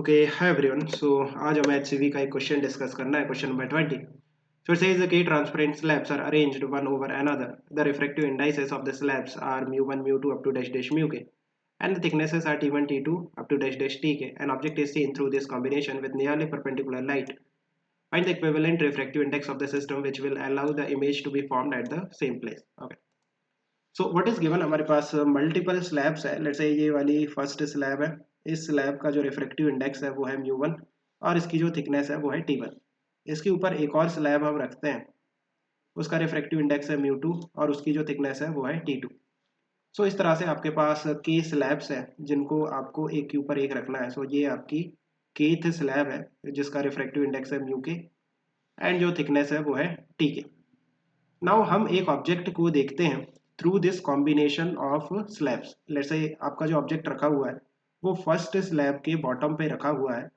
Okay hi everyone. सो आज हमें HCV का एक क्वेश्चन डिस्कस करना है, question number 20। So it says the k transparent slabs are arranged one over another. The refractive indices of the slabs are mu1 mu2 up to dash dash mu k, and the thicknesses are t1 t2 up to dash dash tk. An object is seen through this combination with nearly perpendicular light. Find the equivalent refractive index of the system which will allow the image to be formed at the same place. Okay. So what is given, हमारे पास multiple slabs है। Let's say ये वाली first slab है, इस slab का जो refractive index है वो है म्यू1 और इसकी जो थिकनेस है वो है टी1। इसके ऊपर एक और स्लैब हम रखते हैं, उसका रिफ्रैक्टिव इंडेक्स है म्यू2 और उसकी जो थिकनेस है वो है टी2। सो इस तरह से आपके पास के स्लैब्स है जिनको आपको एक के ऊपर एक रखना है। सो ये आपकी केथ स्लैब है जिसका रिफ्रैक्टिव इंडेक्स है म्यू के एंड जो थिकनेस है वो है टी के। नाउ हम एक ऑब्जेक्ट को देखते हैं through this combination of slabs. Let's say आपका जो ऑब्जेक्ट रखा हुआ है वो फर्स्ट स्लैब के बॉटम पे रखा हुआ है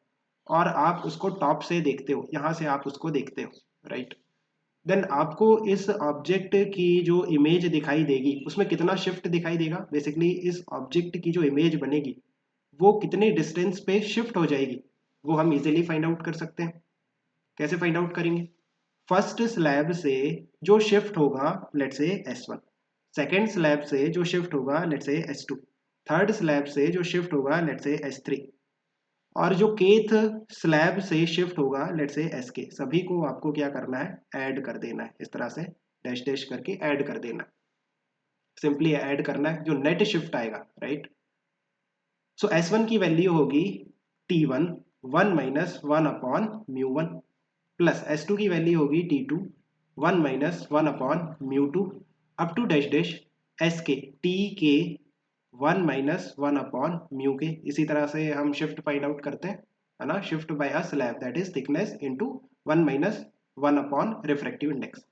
और आप उसको टॉप से देखते हो, यहाँ से आप उसको देखते हो, राइट। देन आपको इस ऑब्जेक्ट की जो इमेज दिखाई देगी उसमें कितना शिफ्ट दिखाई देगा। बेसिकली इस ऑब्जेक्ट की जो इमेज बनेगी वो कितने डिस्टेंस पे शिफ्ट हो जाएगी वो हम इजीली फाइंड आउट कर सकते हैं। कैसे फाइंड आउट करेंगे? फर्स्ट स्लैब से जो शिफ्ट होगा let's say S1, second slab से जो शिफ्ट होगा let's say S2, third slab से जो शिफ्ट होगा लेट्स से S3 और जो केथ स्लैब से शिफ्ट होगा लेट्स से SK। सभी को आपको क्या करना है? ऐड कर देना है, इस तरह से डैश डैश करके ऐड कर देना, सिंपली ऐड करना है जो नेट शिफ्ट आएगा, राइट। सो S1 की वैल्यू होगी T1 1 माइनस 1 अपॉन म्यू1 प्लस S2 की वैल्यू होगी T2 1 माइनस 1 अपॉन म्यू2 up to dash dash SK T के 1 माइनस 1 अपॉन म्यू के। इसी तरह से हम शिफ्ट फाइंड आउट करते हैं, है ना, shift by a slab that is thickness into 1 minus 1 upon refractive index.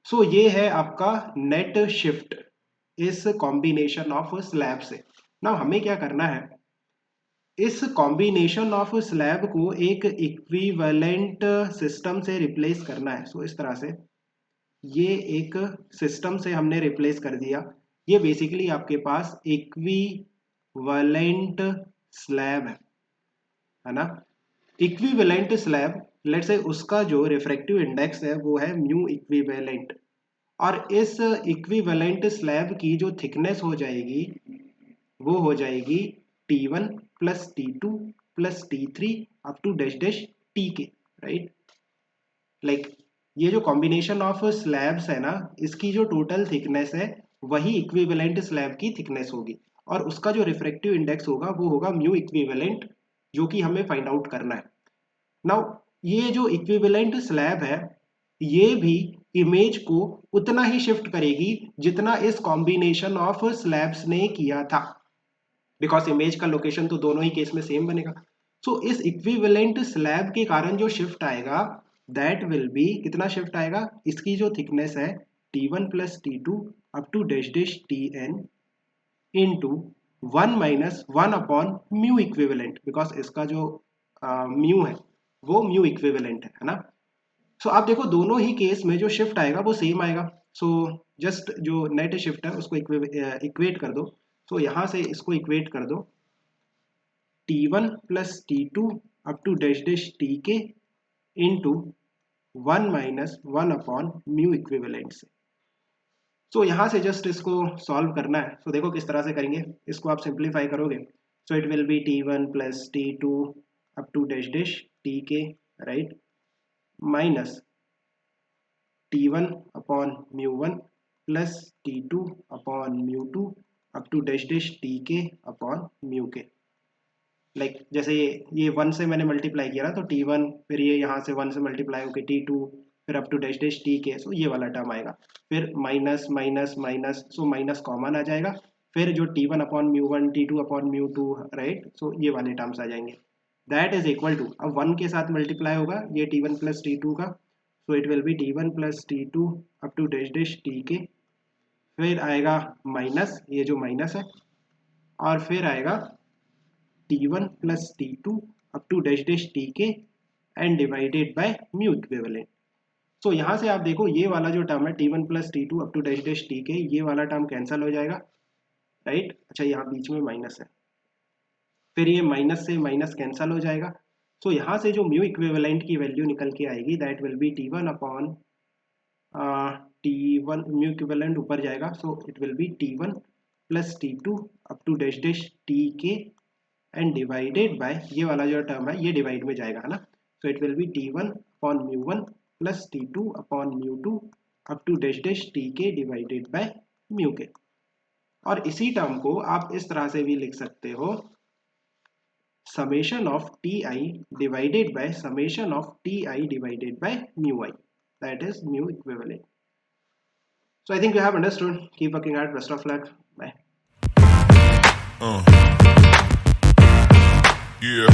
So ये है आपका नेट शिफ्ट इस कॉम्बिनेशन ऑफ स्लैब से। नाउ हमें क्या करना है, इस कॉम्बिनेशन ऑफ स्लैब को एक इक्विवेलेंट सिस्टम से रिप्लेस करना है। सो इस तरह से ये एक सिस्टम से हमने रिप्लेस कर दिया। ये बेसिकली आपके पास इक्विवेलेंट स्लैब है ना। इक्विवेलेंट स्लैब लेट्स से उसका जो रिफ्रैक्टिव इंडेक्स है वो है म्यू इक्विवेलेंट और इस इक्विवेलेंट स्लैब की जो थिकनेस हो जाएगी वो हो जाएगी T1 plus T2 plus T3 up to dash dash T K, right. Like ये जो कॉम्बिनेशन ऑफ स्लैब्स है ना, इसकी जो टोटल थिकनेस है वही इक्विवेलेंट स्लैब की थिकनेस होगी और उसका जो रिफ्रैक्टिव इंडेक्स होगा वो होगा म्यू इक्विवेलेंट, जो कि हमें फाइंड आउट करना है। नाउ ये जो इक्विवेलेंट स्लैब है ये भी इमेज को उतना ही शिफ्ट करेगी जितना इस कॉम्बिनेशन ऑफ स्लैब्स ने किया था, बिकॉज इमेज का लोकेशन तो दोनों ही केस में सेम बनेगा। सो इस इक्विवेलेंट स्लैब के कारण जो शिफ्ट आएगा दैट विल बी, कितना शिफ्ट आएगा, इसकी जो थिकनेस है T1 plus T2 up to dash dash Tn into 1 minus 1 upon mu equivalent, because इसका जो म्यू है वो म्यू इक्विवेलेंट है ना। सो आप देखो दोनों ही केस में जो शिफ्ट आएगा वो सेम आएगा। सो जस्ट जो नेट शिफ्ट है उसको इक्वेट कर दो। सो यहाँ से इसको इक्वेट कर दो T1 plus T2 up to dash dash T के into 1 minus 1 upon mu equivalent से। सो यहाँ से जस्ट इसको सॉल्व करना है। सो देखो किस तरह से करेंगे, इसको आप सिंप्लीफाई करोगे। So it will be T1 plus T2 up to dash dash T K, right, minus T1 upon म्यू1 प्लस T2 अपॉन म्यू2 up to dash dash T K upon mu K. Like जैसे ये 1 से मैंने multiply किया ना, तो T1 फिर ये यहाँ से 1 से मल्टीप्लाई होकर T2 फिर up to dash dash T K. So ये वाला टर्म आएगा, फिर minus minus minus, so minus common आ जाएगा, फिर जो T1 अपॉन म्यू1 T2 अपॉन म्यू2, राइट। सो ये वाले टर्म्स आ जाएंगे। दैट इज इक्वल टू, अब 1 के साथ मल्टीप्लाई होगा ये T1 प्लस T2 का, so it will be T1 plus T2 up to dash dash T K, फिर आएगा माइनस ये जो माइनस है और फिर आएगा T1 plus T2 up to dash dash T K and divided by mu equivalent. So यहाँ से आप देखो ये वाला जो टर्म है T1 plus T2 up to dash dash T K, ये वाला टर्म कैंसिल हो जाएगा, राइट। अच्छा यहाँ बीच में माइनस है, फिर ये माइनस से माइनस कैंसल हो जाएगा। सो यहाँ से जो म्यू इक्विवेलेंट की वैल्यू निकल के आएगी that will be T1 upon T1 mu equivalent ऊपर जाएगा, so it will be T1 plus T2 up to dash dash Tk and divided by ये वाला जो टर्म है ये डिवाइड में जाएगा, है ना। So it will be T1 upon म्यू1 प्लस T2 अपॉन म्यू2 up to dash dash Tk divided by mu K. और इसी टर्म को आप इस तरह से भी लिख सकते हो, summation of Ti divided by summation of Ti divided by mu I, that is mu equivalent. So I think you have understood. Keep working hard. Best of luck. Bye. Yeah.